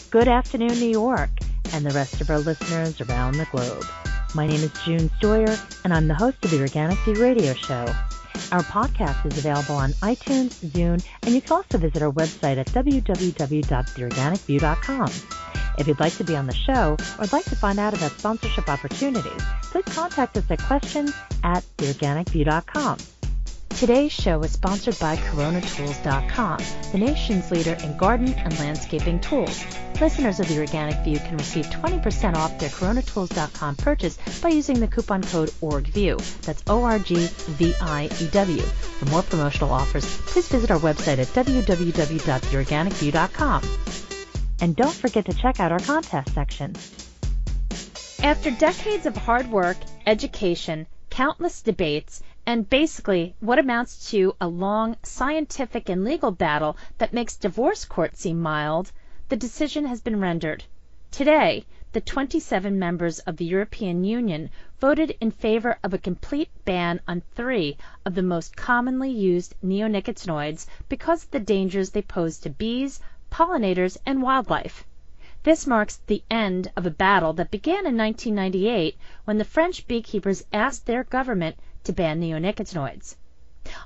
Good afternoon, New York, and the rest of our listeners around the globe. My name is June Stoyer, and I'm the host of the Organic View radio show. Our podcast is available on iTunes, Zune, and you can also visit our website at www.theorganicview.com. If you'd like to be on the show or would like to find out about sponsorship opportunities, please contact us at questions@theorganicview.com. Today's show is sponsored by coronatools.com, the nation's leader in garden and landscaping tools. Listeners of the Organic View can receive 20% off their coronatools.com purchase by using the coupon code ORGVIEW. That's ORGVIEW. For more promotional offers, please visit our website at www.theorganicview.com. And don't forget to check out our contest section. After decades of hard work, education, countless debates, and basically what amounts to a long scientific and legal battle that makes divorce court seem mild, the decision has been rendered. Today, the 27 members of the European Union voted in favor of a complete ban on 3 of the most commonly used neonicotinoids because of the dangers they pose to bees, pollinators, and wildlife. This marks the end of a battle that began in 1998 when the French beekeepers asked their government to ban neonicotinoids.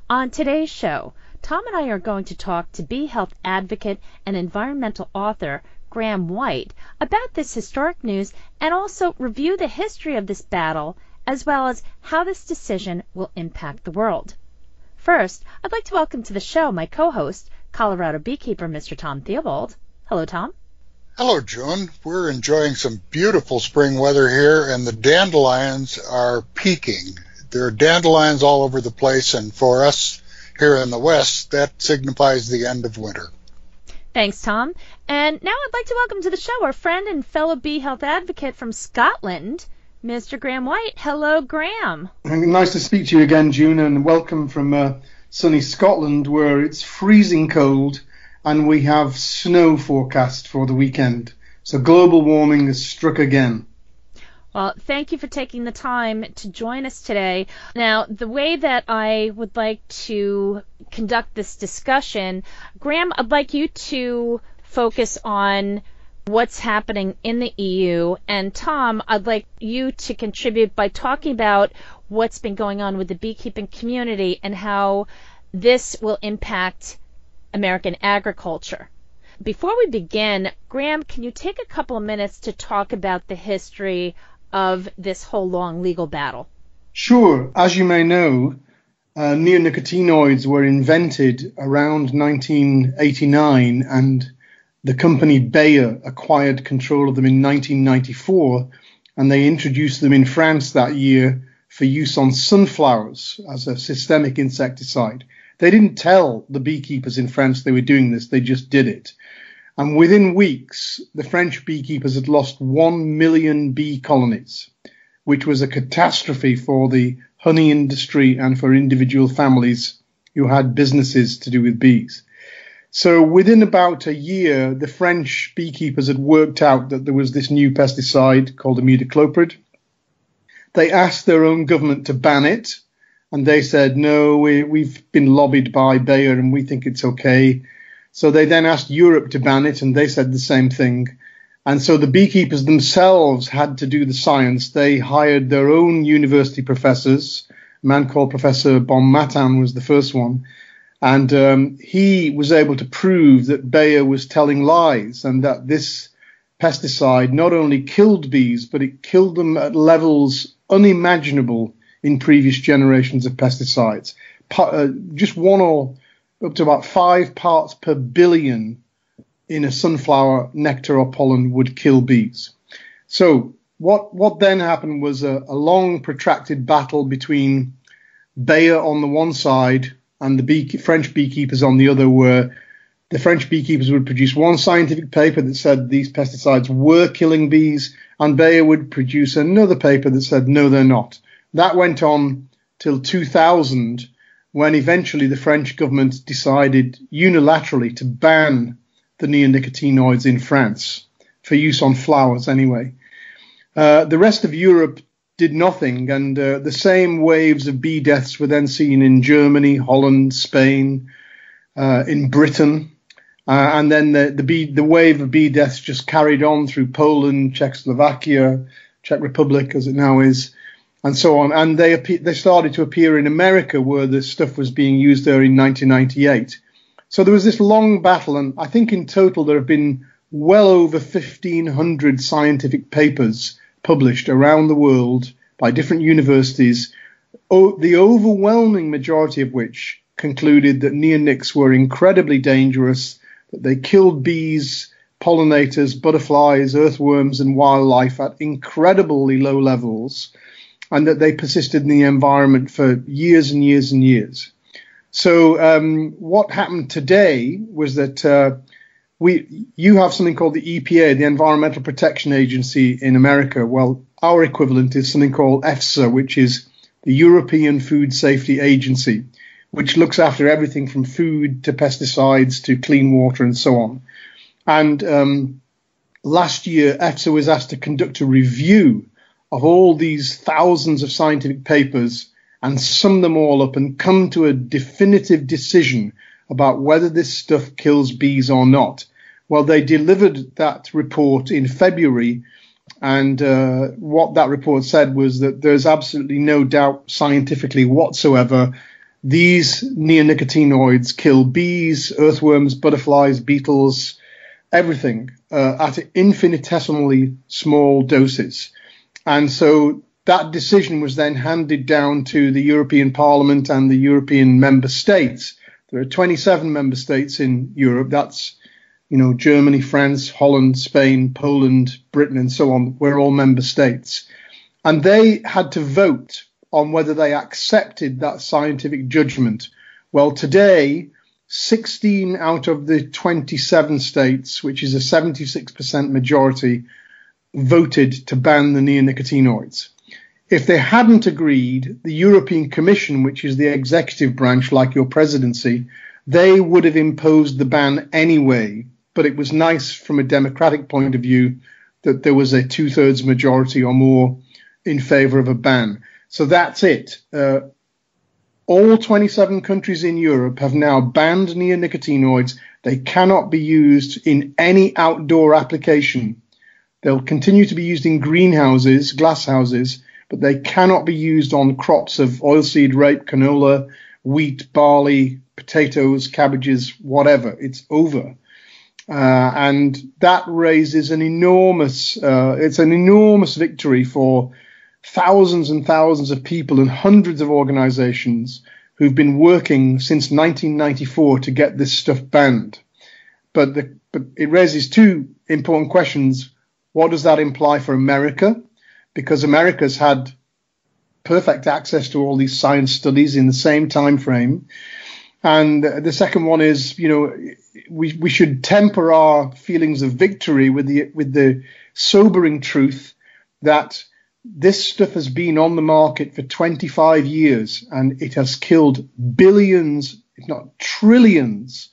On today's show, Tom and I are going to talk to bee health advocate and environmental author Graham White about this historic news and also review the history of this battle as well as how this decision will impact the world. First, I'd like to welcome to the show my co-host, Colorado beekeeper Mr. Tom Theobald. Hello, Tom. Hello, June. We're enjoying some beautiful spring weather here, and the dandelions are peaking. There are dandelions all over the place, and for us here in the West, that signifies the end of winter. Thanks, Tom. And now I'd like to welcome to the show our friend and fellow bee health advocate from Scotland, Mr. Graham White. Hello, Graham. Nice to speak to you again, June, and welcome from sunny Scotland, where it's freezing cold and we have snow forecast for the weekend. So global warming has struck again. Well, thank you for taking the time to join us today. Now, the way that I would like to conduct this discussion, Graham, I'd like you to focus on what's happening in the EU, and Tom, I'd like you to contribute by talking about what's been going on with the beekeeping community and how this will impact American agriculture. Before we begin, Graham, can you take a couple of minutes to talk about the history of this whole long legal battle? Sure. As you may know, neonicotinoids were invented around 1989, and the company Bayer acquired control of them in 1994, and they introduced them in France that year for use on sunflowers as a systemic insecticide. They didn't tell the beekeepers in France they were doing this, they just did it. And within weeks, the French beekeepers had lost 1 million bee colonies, which was a catastrophe for the honey industry and for individual families who had businesses to do with bees. So within about a year, the French beekeepers had worked out that there was this new pesticide called imidacloprid. They asked their own government to ban it, and they said, no, we've been lobbied by Bayer and we think it's okay. So they then asked Europe to ban it, and they said the same thing. And so the beekeepers themselves had to do the science. They hired their own university professors. A man called Professor Bonmatin was the first one. And he was able to prove that Bayer was telling lies and that this pesticide not only killed bees, but it killed them at levels unimaginable in previous generations of pesticides. Just one or up to about 5 parts per billion in a sunflower nectar or pollen would kill bees. So what then happened was a long protracted battle between Bayer on the one side and the French beekeepers on the other, where the French beekeepers would produce one scientific paper that said these pesticides were killing bees, and Bayer would produce another paper that said, no, they're not. That went on till 2000, when eventually the French government decided unilaterally to ban the neonicotinoids in France, for use on flowers anyway. The rest of Europe did nothing, and the same waves of bee deaths were then seen in Germany, Holland, Spain, in Britain. And then the wave of bee deaths just carried on through Poland, Czechoslovakia, Czech Republic as it now is, and so on. And they started to appear in America, where the stuff was being used there in 1998. So there was this long battle, and I think in total there have been well over 1,500 scientific papers published around the world by different universities, the overwhelming majority of which concluded that neonics were incredibly dangerous, that they killed bees, pollinators, butterflies, earthworms, and wildlife at incredibly low levels, and that they persisted in the environment for years and years and years. So what happened today was that you have something called the EPA, the Environmental Protection Agency in America. Well, our equivalent is something called EFSA, which is the European Food Safety Agency, which looks after everything from food to pesticides to clean water and so on. And last year, EFSA was asked to conduct a review of all these thousands of scientific papers and sum them all up and come to a definitive decision about whether this stuff kills bees or not. Well, they delivered that report in February, and what that report said was that there's absolutely no doubt scientifically whatsoever these neonicotinoids kill bees, earthworms, butterflies, beetles, everything at infinitesimally small doses. And so that decision was then handed down to the European Parliament and the European member states. There are 27 member states in Europe. That's, Germany, France, Holland, Spain, Poland, Britain, and so on. We're all member states. And they had to vote on whether they accepted that scientific judgment. Well, today, 16 out of the 27 states, which is a 76% majority, voted to ban the neonicotinoids. If they hadn't agreed, the European Commission, which is the executive branch like your presidency, they would have imposed the ban anyway. But it was nice from a democratic point of view that there was a 2/3 majority or more in favor of a ban. So that's it. All 27 countries in Europe have now banned neonicotinoids. They cannot be used in any outdoor application. They'll continue to be used in greenhouses, glass houses, but they cannot be used on crops of oilseed rape, canola, wheat, barley, potatoes, cabbages, whatever. It's over. And that raises an enormous victory for thousands and thousands of people and hundreds of organizations who've been working since 1994 to get this stuff banned. But it raises two important questions. What does that imply for America? Because America's had perfect access to all these science studies in the same time frame. And the second one is, we should temper our feelings of victory with the sobering truth that this stuff has been on the market for 25 years and it has killed billions, if not trillions,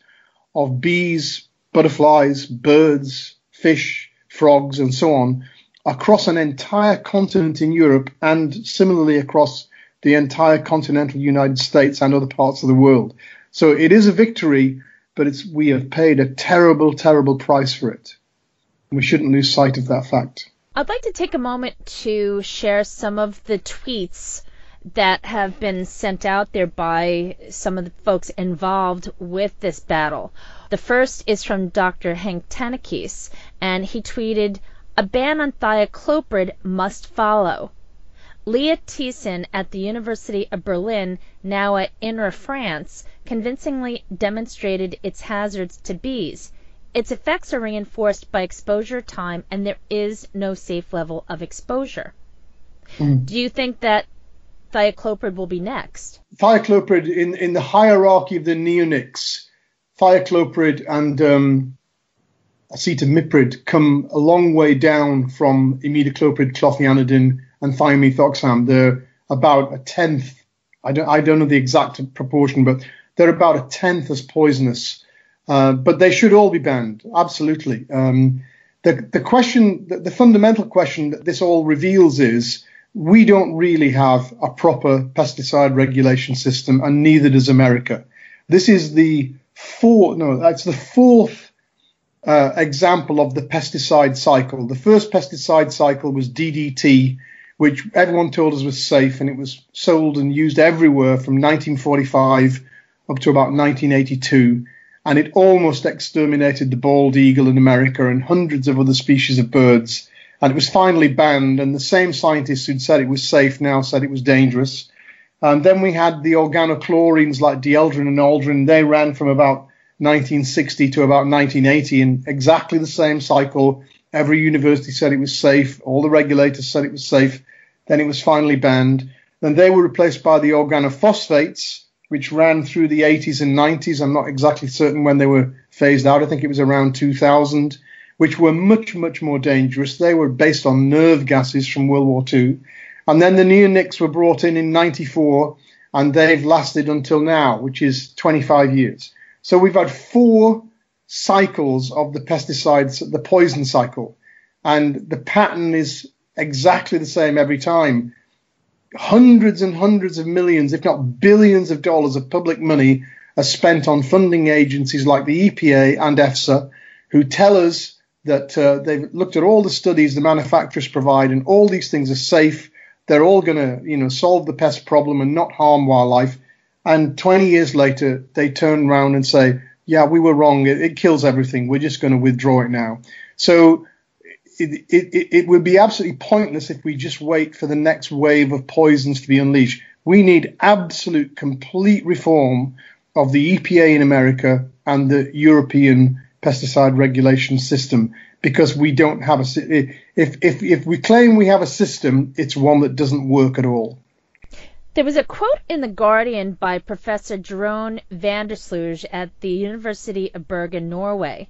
of bees, butterflies, birds, fish, frogs, and so on, across an entire continent in Europe and similarly across the entire continental United States and other parts of the world. So it is a victory, but we have paid a terrible, terrible price for it. We shouldn't lose sight of that fact. I'd like to take a moment to share some of the tweets that have been sent out there by some of the folks involved with this battle. The first is from Dr. Hank Tanakis, and he tweeted, "A ban on thiacloprid must follow." Leah Thiessen at the University of Berlin, now at INRA France, convincingly demonstrated its hazards to bees. Its effects are reinforced by exposure time, and there is no safe level of exposure. Do you think that thiacloprid will be next? Thiacloprid, in the hierarchy of the neonics, thiacloprid and acetamiprid come a long way down from imidacloprid, clothianidin, and thiamethoxam. They're about a tenth. I don't know the exact proportion, but they're about a tenth as poisonous. But they should all be banned. Absolutely. The fundamental question that this all reveals is we don't really have a proper pesticide regulation system, and neither does America. This is the That's the fourth example of the pesticide cycle. The first pesticide cycle was DDT, which everyone told us was safe, and it was sold and used everywhere from 1945 up to about 1982. And it almost exterminated the bald eagle in America and hundreds of other species of birds. And it was finally banned, and the same scientists who'd said it was safe now said it was dangerous. And then we had the organochlorines like dieldrin and aldrin. They ran from about 1960 to about 1980 in exactly the same cycle. Every university said it was safe. All the regulators said it was safe. Then it was finally banned. Then they were replaced by the organophosphates, which ran through the 80s and 90s. I'm not exactly certain when they were phased out. I think it was around 2000, which were much, much more dangerous. They were based on nerve gases from World War II. And then the neonics were brought in 94, and they've lasted until now, which is 25 years. So we've had 4 cycles of the pesticides, the poison cycle, and the pattern is exactly the same every time. Hundreds and hundreds of millions, if not billions of dollars of public money are spent on funding agencies like the EPA and EFSA, who tell us that they've looked at all the studies the manufacturers provide, and all these things are safe. They're all going to, solve the pest problem and not harm wildlife. And 20 years later, they turn around and say, yeah, we were wrong. It kills everything. We're just going to withdraw it now. So it would be absolutely pointless if we just wait for the next wave of poisons to be unleashed. We need absolute, complete reform of the EPA in America and the European pesticide regulation system, because we don't have if we claim we have a system, it's one that doesn't work at all. There was a quote in The Guardian by Professor Jeroen van der Sloot at the University of Bergen, Norway.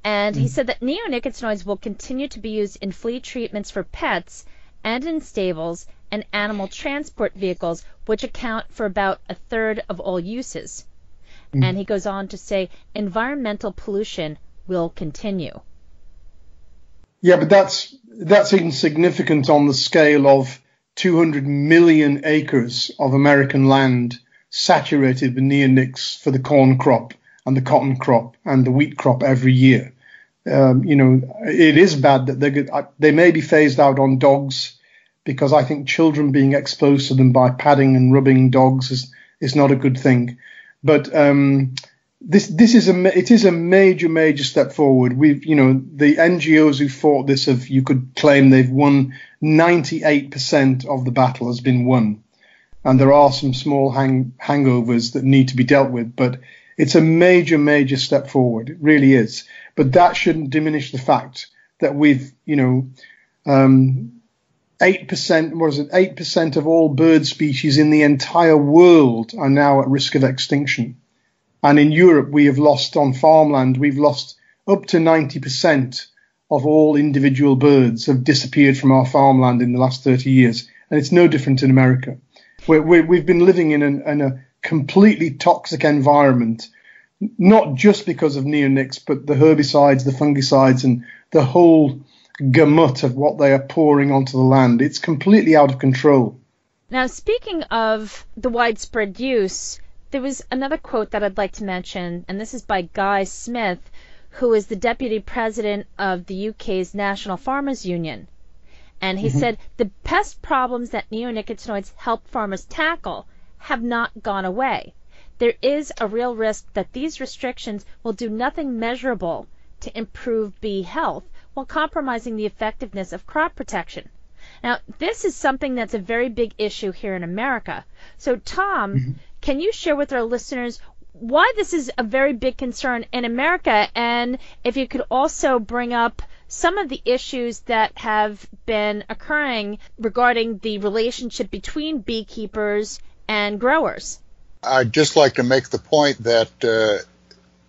And he said that neonicotinoids will continue to be used in flea treatments for pets and in stables and animal transport vehicles, which account for about a third of all uses. And he goes on to say environmental pollution will continue. Yeah, but that's insignificant on the scale of 200 million acres of American land saturated with neonics for the corn crop and the cotton crop and the wheat crop every year. It is bad that they may be phased out on dogs, because I think children being exposed to them by patting and rubbing dogs is not a good thing. But this is a major step forward. The NGOs who fought this you could claim they've won 98% of the battle has been won, and there are some small hangovers that need to be dealt with. But it's a major step forward. It really is. But that shouldn't diminish the fact that we've 8%. What is it? 8% of all bird species in the entire world are now at risk of extinction. And in Europe, we have lost on farmland. We've lost up to 90% of all individual birds have disappeared from our farmland in the last 30 years. And it's no different in America. We've been living in a completely toxic environment, not just because of neonics, but the herbicides, the fungicides, and the whole gamut of what they are pouring onto the land. It's completely out of control. Now, speaking of the widespread use, there was another quote that I'd like to mention, and this is by Guy Smith, who is the deputy president of the UK's National Farmers Union. And he said, the pest problems that neonicotinoids help farmers tackle have not gone away. There is a real risk that these restrictions will do nothing measurable to improve bee health while compromising the effectiveness of crop protection. Now, this is something that's a very big issue here in America. So, Tom, can you share with our listeners why this is a very big concern in America, and if you could also bring up some of the issues that have been occurring regarding the relationship between beekeepers and growers? I'd just like to make the point that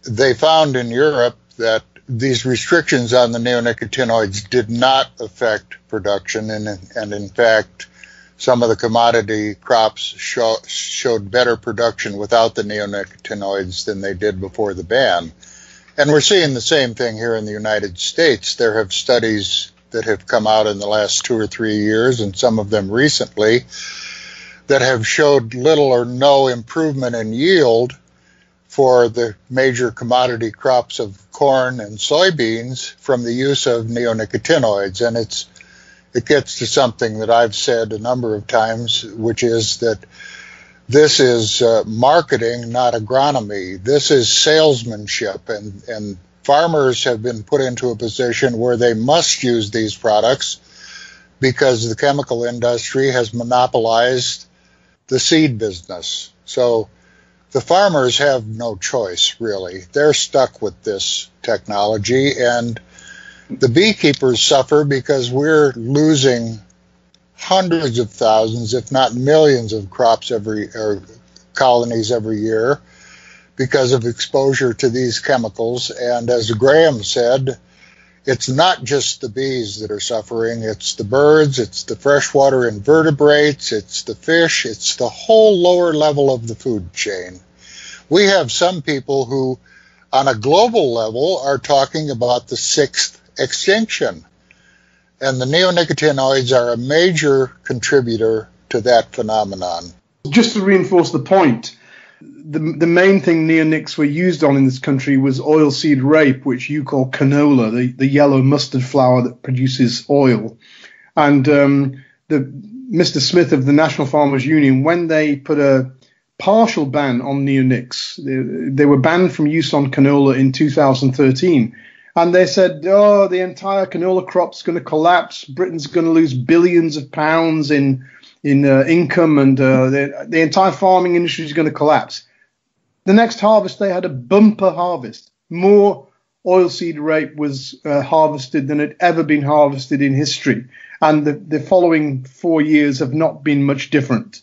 they found in Europe that these restrictions on the neonicotinoids did not affect production, and in fact, some of the commodity crops showed better production without the neonicotinoids than they did before the ban. And we're seeing the same thing here in the United States. There have studies that have come out in the last 2 or 3 years, and some of them recently, that have showed little or no improvement in yield for the major commodity crops of corn and soybeans from the use of neonicotinoids. And it gets to something that I've said a number of times, which is that this is marketing, not agronomy. This is salesmanship, and farmers have been put into a position where they must use these products because the chemical industry has monopolized the seed business. So the farmers have no choice, really. They're stuck with this technology, and the beekeepers suffer because we're losing hundreds of thousands, if not millions, of crops or colonies every year because of exposure to these chemicals. And as Graham said, it's not just the bees that are suffering, it's the birds, it's the freshwater invertebrates, it's the fish, it's the whole lower level of the food chain. We have some people who, on a global level, are talking about the sixth extinction. And the neonicotinoids are a major contributor to that phenomenon. Just to reinforce the point, the main thing neonics were used on in this country was oilseed rape, which you call canola, the yellow mustard flower that produces oil. And Mr. Smith of the National Farmers Union, when they put a partial ban on neonics, they were banned from use on canola in 2013. And they said, oh, the entire canola crop's going to collapse. Britain's going to lose billions of pounds in income, and the entire farming industry is going to collapse. The next harvest, they had a bumper harvest. More oilseed rape was harvested than had ever been harvested in history. And the following 4 years have not been much different.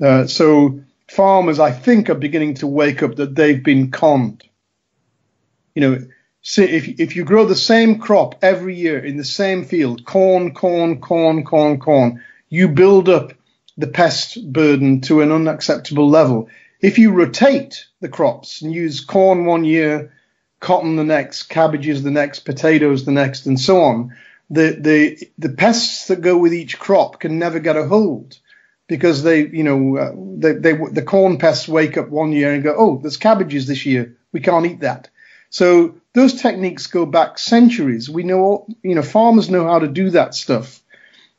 So farmers, I think, are beginning to wake up that they've been conned. You know, so if you grow the same crop every year in the same field, corn, you build up the pest burden to an unacceptable level. If you rotate the crops and use corn one year, cotton the next, cabbages the next, potatoes the next, and so on, the pests that go with each crop can never get a hold because the corn pests wake up one year and go, oh, there's cabbages this year, we can't eat that. So those techniques go back centuries. We know, farmers know how to do that stuff.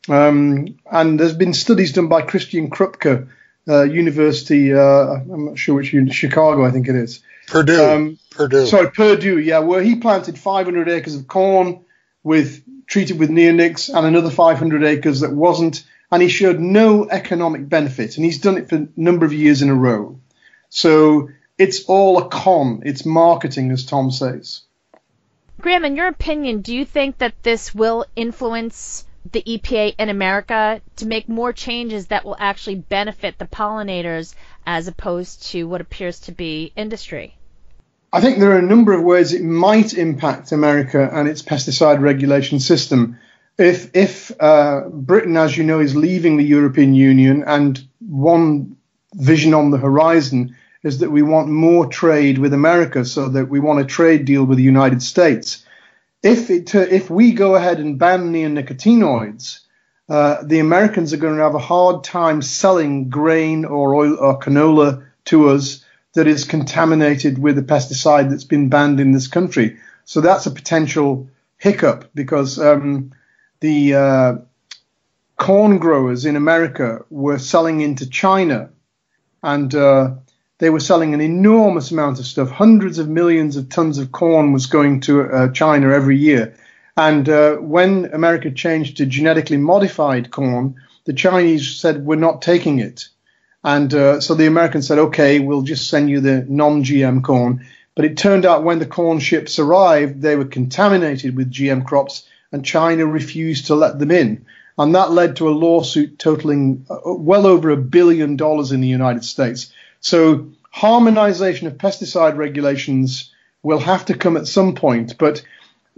And there's been studies done by Christian Krupke, University, I'm not sure which, Chicago, I think it is. Purdue. Purdue, yeah, where he planted 500 acres of corn treated with neonics and another 500 acres that wasn't, and he showed no economic benefit. And he's done it for a number of years in a row. So it's all a con. It's marketing, as Tom says. Graham, in your opinion, do you think that this will influence the EPA in America to make more changes that will actually benefit the pollinators as opposed to what appears to be industry? I think there are a number of ways it might impact America and its pesticide regulation system. If Britain, as you know, is leaving the European Union, and one vision on the horizon is that we want more trade with America, so that we want a trade deal with the United States. If we go ahead and ban neonicotinoids, the Americans are going to have a hard time selling grain or oil or canola to us that is contaminated with a pesticide that's been banned in this country. So that's a potential hiccup, because the corn growers in America were selling into China, and they were selling an enormous amount of stuff. Hundreds of millions of tons of corn was going to China every year. And when America changed to genetically modified corn, the Chinese said, we're not taking it. And so the Americans said, OK, we'll just send you the non-GM corn. But it turned out when the corn ships arrived, they were contaminated with GM crops, and China refused to let them in. And that led to a lawsuit totaling well over $1 billion in the United States. So harmonization of pesticide regulations will have to come at some point. But,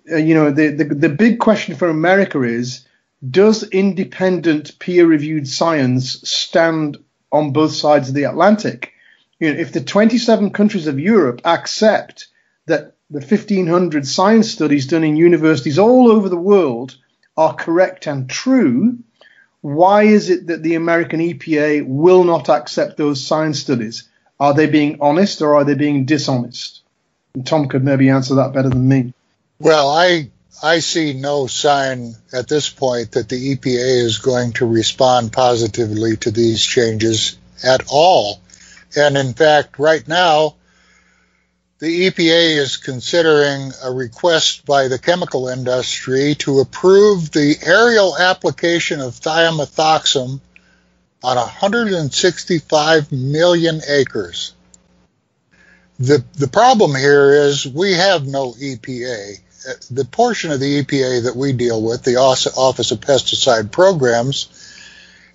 the big question for America is, does independent peer-reviewed science stand on both sides of the Atlantic? If the 27 countries of Europe accept that the 1,500 science studies done in universities all over the world are correct and true, why is it that the American EPA will not accept those science studies? Are they being honest or are they being dishonest? And Tom could maybe answer that better than me. Well, I see no sign at this point that the EPA is going to respond positively to these changes at all. And in fact, right now, the EPA is considering a request by the chemical industry to approve the aerial application of thiamethoxam on 165 million acres. The problem here is we have no EPA. The portion of the EPA that we deal with, the Office of Pesticide Programs,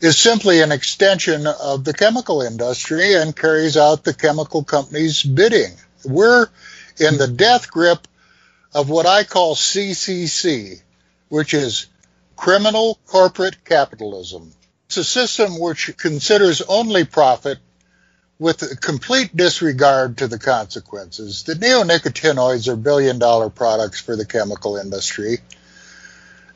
is simply an extension of the chemical industry and carries out the chemical companies' bidding. We're in the death grip of what I call CCC, which is criminal corporate capitalism. It's a system which considers only profit with complete disregard to the consequences. The neonicotinoids are billion-dollar products for the chemical industry.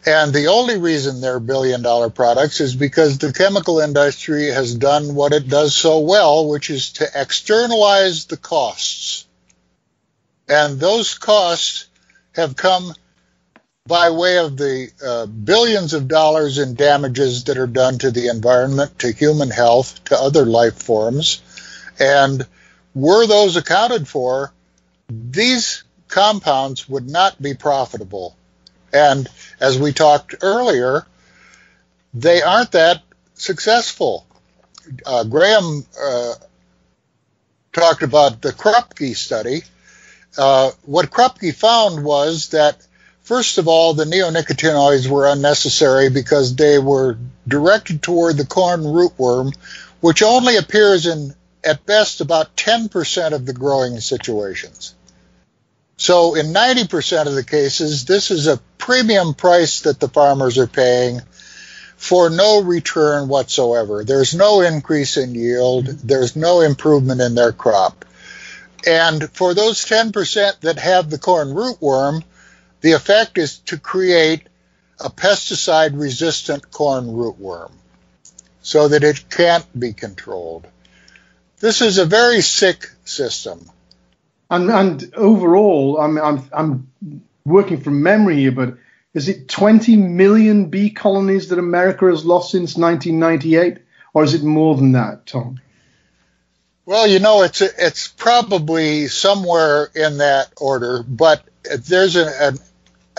And the only reason they're billion-dollar products is because the chemical industry has done what it does so well, which is to externalize the costs. And those costs have come by way of the billions of dollars in damages that are done to the environment, to human health, to other life forms. And were those accounted for, these compounds would not be profitable. And as we talked earlier, they aren't that successful. Graham talked about the Krupke study. What Krupke found was that, first of all, the neonicotinoids were unnecessary because they were directed toward the corn rootworm, which only appears in, at best, about 10% of the growing situations. So in 90% of the cases, this is a premium price that the farmers are paying for no return whatsoever. There's no increase in yield. There's no improvement in their crop. And for those 10% that have the corn rootworm, the effect is to create a pesticide-resistant corn rootworm so that it can't be controlled. This is a very sick system. And overall, I'm working from memory here, but is it 20 million bee colonies that America has lost since 1998, or is it more than that, Tom? Well, you know, it's probably somewhere in that order, but there's a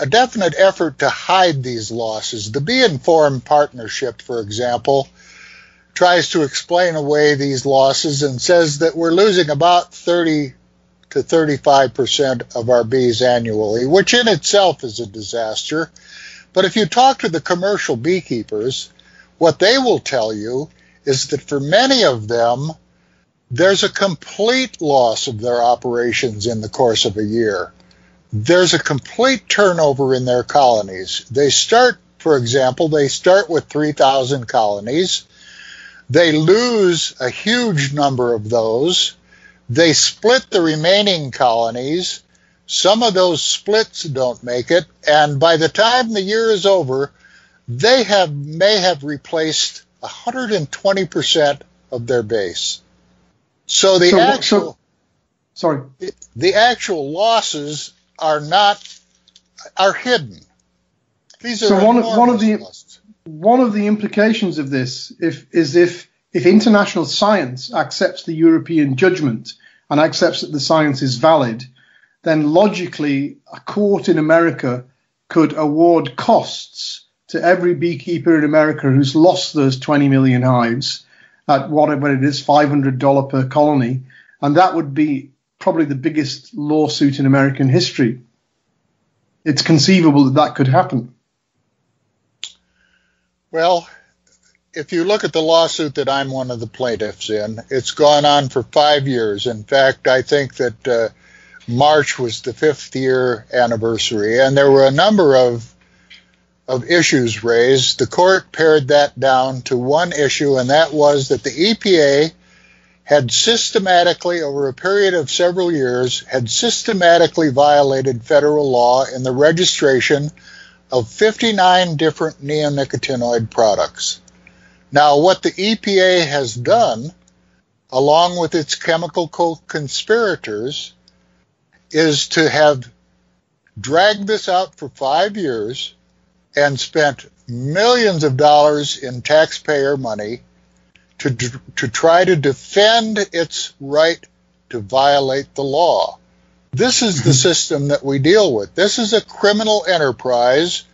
definite effort to hide these losses. The Bee Informed Partnership, for example, tries to explain away these losses and says that we're losing about 30 to 35% of our bees annually, which in itself is a disaster. But if you talk to the commercial beekeepers, what they will tell you is that for many of them, there's a complete loss of their operations in the course of a year. There's a complete turnover in their colonies. They start, for example, with 3,000 colonies. They lose a huge number of those. They split the remaining colonies. Some of those splits don't make it, and by the time the year is over, they may have replaced 120% of their base. So the actual losses are hidden. These are one of the implications of this is if international science accepts the European judgment and accepts that the science is valid, then logically a court in America could award costs to every beekeeper in America who's lost those 20 million hives at whatever it is, $500 per colony. And that would be probably the biggest lawsuit in American history. It's conceivable that that could happen. Well, if you look at the lawsuit that I'm one of the plaintiffs in, it's gone on for 5 years. In fact, I think that March was the 5th year anniversary, and there were a number of issues raised. The court pared that down to one issue, and that was that the EPA had systematically, over a period of several years, had systematically violated federal law in the registration of 59 different neonicotinoid products. Now, what the EPA has done along with its chemical co-conspirators, is to have dragged this out for 5 years and spent millions of dollars in taxpayer money to try to defend its right to violate the law. This is the system that we deal with. This is a criminal enterprise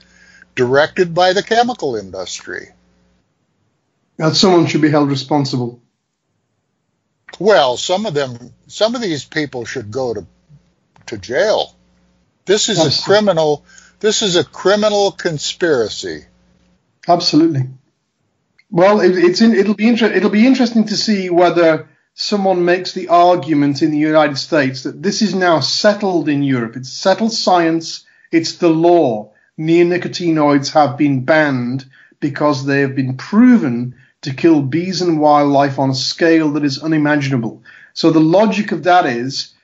directed by the chemical industry. And someone should be held responsible. Well, some of these people should go to jail. This is a criminal conspiracy. Absolutely. Well, it'll be interesting to see whether someone makes the argument in the United States that this is now settled in Europe. It's settled science. It's the law. Neonicotinoids have been banned because they have been proven to kill bees and wildlife on a scale that is unimaginable. So the logic of that is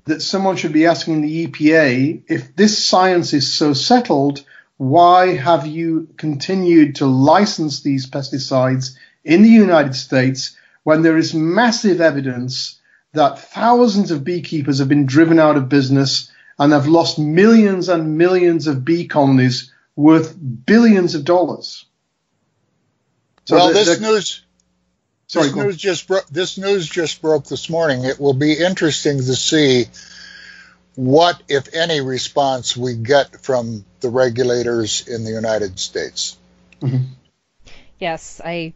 that someone should be asking the EPA, if this science is so settled, why have you continued to license these pesticides in the United States when there is massive evidence that thousands of beekeepers have been driven out of business and have lost millions and millions of bee colonies worth billions of dollars? So well, this news just broke this morning. It will be interesting to see what, if any, response we get from the regulators in the United States. Mm-hmm. Yes, I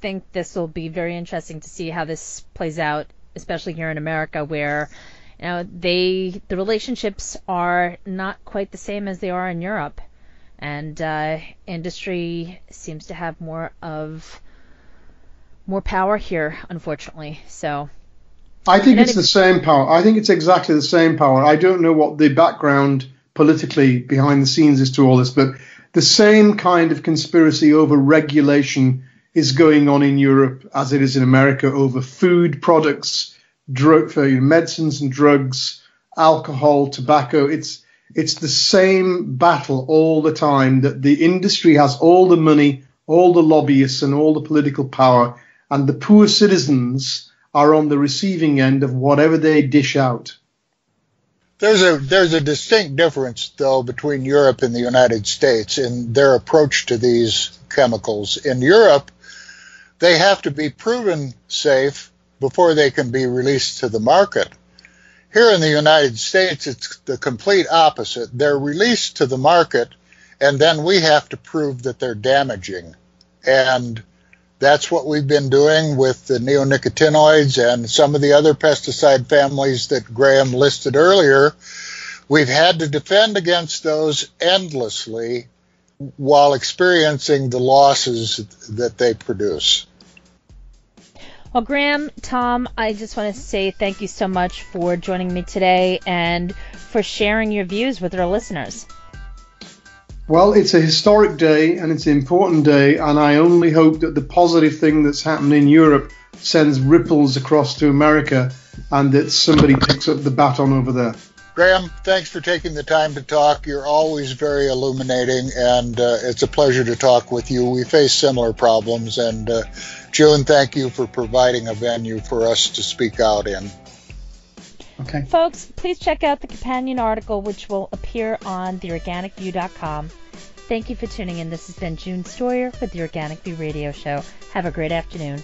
think this will be very interesting to see how this plays out, especially here in America, where the relationships are not quite the same as they are in Europe, and industry seems to have more power here, unfortunately. So I think it's the same power. I think it's exactly the same power. I don't know what the background politically behind the scenes is to all this, but the same kind of conspiracy over regulation is going on in Europe as it is in America over food products, medicines and drugs, alcohol, tobacco. It's the same battle all the time, that the industry has all the money, all the lobbyists and all the political power, and the poor citizens are on the receiving end of whatever they dish out. There's a distinct difference, though, between Europe and the United States in their approach to these chemicals. In Europe, they have to be proven safe before they can be released to the market. Here in the United States, it's the complete opposite. They're released to the market, and then we have to prove that they're damaging. And that's what we've been doing with the neonicotinoids and some of the other pesticide families that Graham listed earlier. We've had to defend against those endlessly while experiencing the losses that they produce. Well, Graham, Tom, I just want to say thank you so much for joining me today and for sharing your views with our listeners. Well, it's a historic day and it's an important day, and I only hope that the positive thing that's happened in Europe sends ripples across to America and that somebody picks up the baton over there. Graham, thanks for taking the time to talk. You're always very illuminating, and it's a pleasure to talk with you. We face similar problems, and June, thank you for providing a venue for us to speak out in. Okay. Folks, please check out the companion article, which will appear on theorganicview.com. Thank you for tuning in. This has been June Stoyer with the Organic View Radio Show. Have a great afternoon.